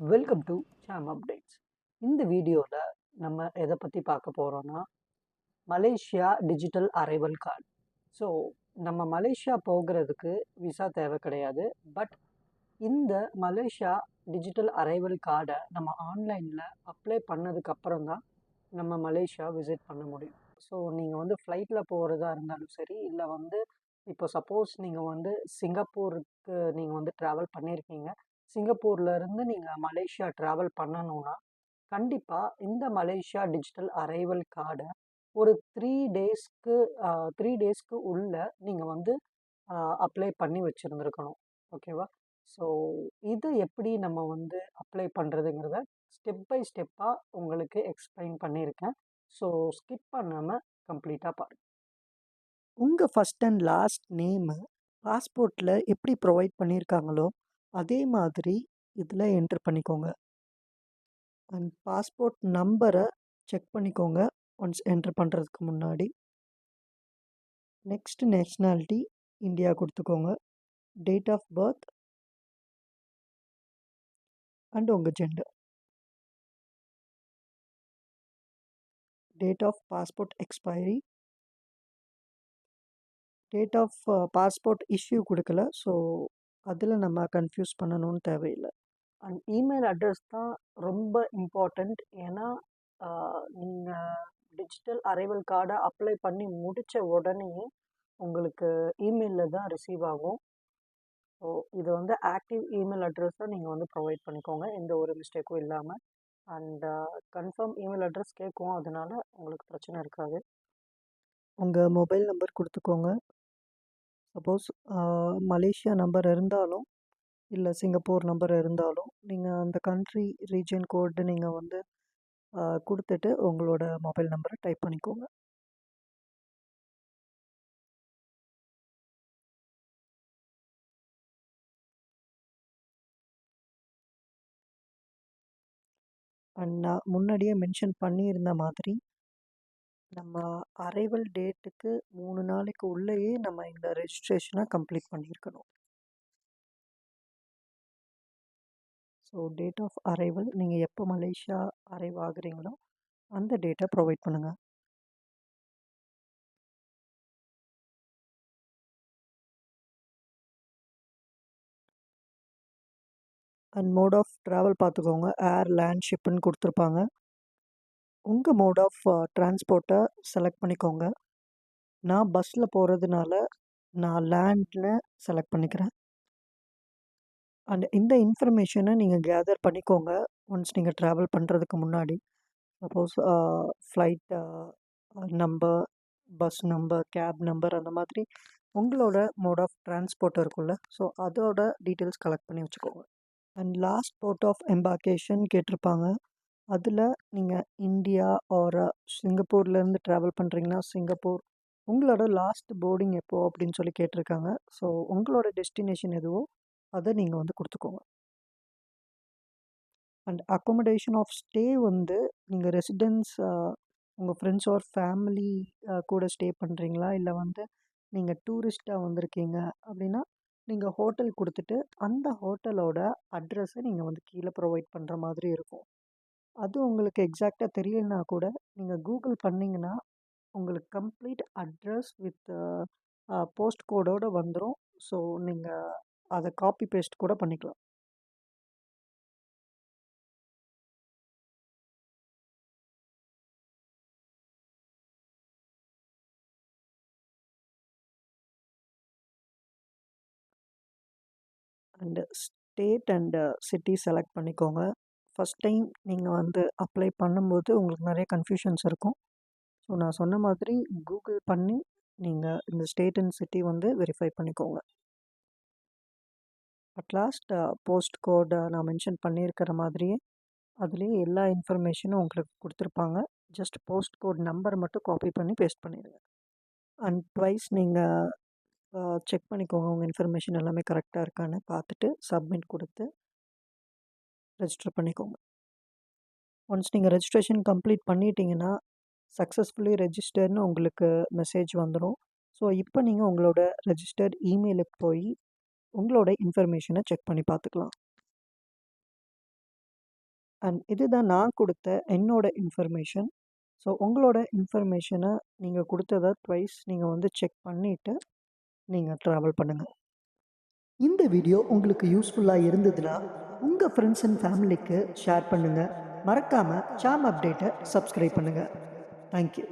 Welcome to Sam updates. இந்த வீடியோவில் நம்ம எதை பற்றி பார்க்க போகிறோன்னா Malaysia digital arrival card. So நம்ம மலேசியா போகிறதுக்கு விசா தேவை கிடையாது. பட் இந்த மலேசியா டிஜிட்டல் அரைவல் கார்டை நம்ம ஆன்லைனில் அப்ளை பண்ணதுக்கப்புறம் தான் நம்ம மலேசியா விசிட் பண்ண முடியும். ஸோ நீங்கள் வந்து ஃப்ளைட்டில் போகிறதா இருந்தாலும் சரி, இல்லை வந்து இப்போ சப்போஸ் நீங்கள் வந்து சிங்கப்பூருக்கு நீங்கள் வந்து ட்ராவல் பண்ணியிருக்கீங்க, சிங்கப்பூர்லேருந்து நீங்கள் மலேசியா ட்ராவல் பண்ணணும்னா கண்டிப்பாக இந்த மலேசியா டிஜிட்டல் அரைவல் கார்டை ஒரு 3 டேஸ்க்கு 3 டேஸ்க்கு உள்ள நீங்கள் வந்து அப்ளை பண்ணி வச்சுருந்துருக்கணும். ஓகேவா? ஸோ இது எப்படி நம்ம வந்து அப்ளை பண்ணுறதுங்கிறத ஸ்டெப் பை ஸ்டெப்பாக உங்களுக்கு எக்ஸ்பிளைன் பண்ணியிருக்கேன். ஸோ ஸ்கிப் பண்ணாமல் கம்ப்ளீட்டாக பாருங்கள். உங்கள் ஃபஸ்ட் அண்ட் லாஸ்ட் நேமு பாஸ்போர்ட்டில் எப்படி ப்ரொவைட் பண்ணியிருக்காங்களோ அதே மாதிரி இதில் என்ட்ரு பண்ணிக்கோங்க. அண்ட் பாஸ்போர்ட் நம்பரை செக் பண்ணிக்கோங்க ஒன்ஸ் என்ட்ரு பண்ணுறதுக்கு முன்னாடி. நெக்ஸ்ட் நேஷ்னாலிட்டி இந்தியா கொடுத்துக்கோங்க. டேட் ஆஃப் பர்த் அண்ட் உங்கள் gender. Date of passport expiry, date of passport issue கொடுக்கல. ஸோ அதில் நம்ம கன்ஃபியூஸ் பண்ணணும்னு தேவையில்லை. அண்ட் இமெயில் அட்ரஸ் தான் ரொம்ப இம்பார்ட்டண்ட். ஏன்னா நீங்கள் டிஜிட்டல் அரைவல் கார்டை அப்ளை பண்ணி முடித்த உடனே உங்களுக்கு இமெயிலில் தான் ரிசீவ் ஆகும். ஸோ இது வந்து ஆக்டிவ் இமெயில் அட்ரஸ் தான் நீங்கள் வந்து ப்ரொவைட் பண்ணிக்கோங்க, எந்த ஒரு மிஸ்டேக்கும் இல்லாமல். அண்ட் கன்ஃபார்ம் இமெயில் அட்ரஸ் கேட்கும், அதனால உங்களுக்கு பிரச்சனை இருக்காது. உங்கள் மொபைல் நம்பர் கொடுத்துக்கோங்க. சப்போஸ் மலேசியா நம்பர் இருந்தாலும் இல்லை சிங்கப்பூர் நம்பர் இருந்தாலும் நீங்கள் அந்த கண்ட்ரி ரீஜன் கோடு நீங்கள் வந்து கொடுத்துட்டு உங்களோட மொபைல் நம்பரை டைப் பண்ணிக்கோங்க. அண்ட் நான் முன்னாடியே மென்ஷன் பண்ணியிருந்த மாதிரி நம்ம அரைவல் டேட்டுக்கு 3 நாளைக்கு உள்ளேயே நம்ம இந்த ரெஜிஸ்ட்ரேஷனை கம்ப்ளீட் பண்ணியிருக்கணும். ஸோ டேட் ஆஃப் அரைவல் நீங்கள் எப்போ மலேசியா அரைவ் ஆகுறீங்களோ அந்த டேட்டை ப்ரொவைட் பண்ணுங்கள். அண்ட் மோட் ஆஃப் ட்ராவல் பார்த்துக்கோங்க. ஏர், லேண்ட், ஷிப்புன்னு கொடுத்துருப்பாங்க. உங்கள் மோட் ஆஃப் டிரான்ஸ்போர்ட்டை செலக்ட் பண்ணிக்கோங்க. நான் பஸ்ஸில் போகிறதுனால நான் லேண்டில் செலக்ட் பண்ணிக்கிறேன். அண்ட் இந்த இன்ஃபர்மேஷனை நீங்கள் கேதர் பண்ணிக்கோங்க ஒன்ஸ் நீங்கள் ட்ராவல் பண்ணுறதுக்கு முன்னாடி. Suppose flight number, bus number, cab number, அந்த மாதிரி உங்களோட மோட் ஆஃப் டிரான்ஸ்போர்ட் இருக்குல்ல, ஸோ அதோட டீட்டெயில்ஸ் கலெக்ட் பண்ணி வச்சுக்கோங்க. And last port of embarkation கேட்டிருப்பாங்க. அதில் நீங்கள் இந்தியா ஆர் சிங்கப்பூர்லேருந்து ட்ராவல் பண்ணுறீங்கன்னா சிங்கப்பூர், உங்களோட லாஸ்ட் போர்டிங் எப்போ அப்படின்னு சொல்லி கேட்டிருக்காங்க. ஸோ உங்களோட டெஸ்டினேஷன் எதுவோ அதை நீங்கள் வந்து கொடுத்துக்கோங்க. அண்ட் அக்காமடேஷன் ஆஃப் ஸ்டே வந்து நீங்கள் ரெசிடென்ஸ் உங்கள் ஃப்ரெண்ட்ஸ் ஆர் ஃபேமிலி கூட ஸ்டே பண்ணுறீங்களா, இல்லை வந்து நீங்கள் டூரிஸ்ட்டாக வந்திருக்கீங்க அப்படின்னா நீங்கள் ஹோட்டல் கொடுத்துட்டு அந்த ஹோட்டலோட அட்ரஸை நீங்கள் வந்து கீழே ப்ரொவைட் பண்ணுற மாதிரி இருக்கும். அது உங்களுக்கு எக்ஸாக்டாக தெரியலனா கூட நீங்கள் கூகுள் பண்ணிங்கன்னா உங்களுக்கு கம்ப்ளீட் அட்ரஸ் வித் போஸ்ட் கோடோடு வந்துடும். ஸோ நீங்கள் அதை காப்பி பேஸ்ட் கூட பண்ணிக்கலாம். And state and city select பண்ணிக்கோங்க. ஃபஸ்ட் டைம் நீங்கள் வந்து அப்ளை பண்ணும்போது உங்களுக்கு நிறைய கன்ஃபியூஷன்ஸ் இருக்கும். ஸோ நான் சொன்ன மாதிரி கூகுள் பண்ணி நீங்கள் இந்த ஸ்டேட் அண்ட் சிட்டி வந்து வெரிஃபை பண்ணிக்கோங்க. அட் லாஸ்ட் போஸ்ட் கோடை நான் மென்ஷன் பண்ணியிருக்கிற மாதிரியே அதுலேயே எல்லா இன்ஃபர்மேஷனும் உங்களுக்கு கொடுத்துருப்பாங்க. ஜஸ்ட் போஸ்ட் கோட் நம்பர் மட்டும் காப்பி பண்ணி பேஸ்ட் பண்ணிடுங்க. அண்ட் ட்வைஸ் நீங்கள் செக் பண்ணிக்கோங்க உங்கள் இன்ஃபர்மேஷன் எல்லாமே கரெக்டாக இருக்கான்னு பார்த்துட்டு சப்மிட் கொடுத்து ரெஜிஸ்டர் பண்ணிக்கோங்க. ஒன்ஸ் நீங்கள் ரெஜிஸ்ட்ரேஷன் கம்ப்ளீட் பண்ணிட்டீங்கன்னா சக்ஸஸ்ஃபுல்லி ரெஜிஸ்டர்னு உங்களுக்கு மெசேஜ் வந்துடும். ஸோ இப்போ நீங்கள் உங்களோட ரெஜிஸ்டர்ட் இமெயிலுக்கு போய் உங்களோட இன்ஃபர்மேஷனை செக் பண்ணி பார்த்துக்கலாம். அண்ட் இதுதான் நான் கொடுத்த என்னோட இன்ஃபர்மேஷன். ஸோ உங்களோட இன்ஃபர்மேஷனை நீங்கள் கொடுத்ததை ட்வைஸ் நீங்கள் வந்து செக் பண்ணிவிட்டு நீங்கள் ட்ராவல் பண்ணுங்கள். இந்த வீடியோ உங்களுக்கு யூஸ்ஃபுல்லாக இருந்ததுன்னா உங்கள் ஃப்ரெண்ட்ஸ் அண்ட் ஃபேமிலிக்கு ஷேர் பண்ணுங்கள். மறக்காமல் சாம் அப்டேட்டை சப்ஸ்கிரைப் பண்ணுங்கள். தேங்க்யூ.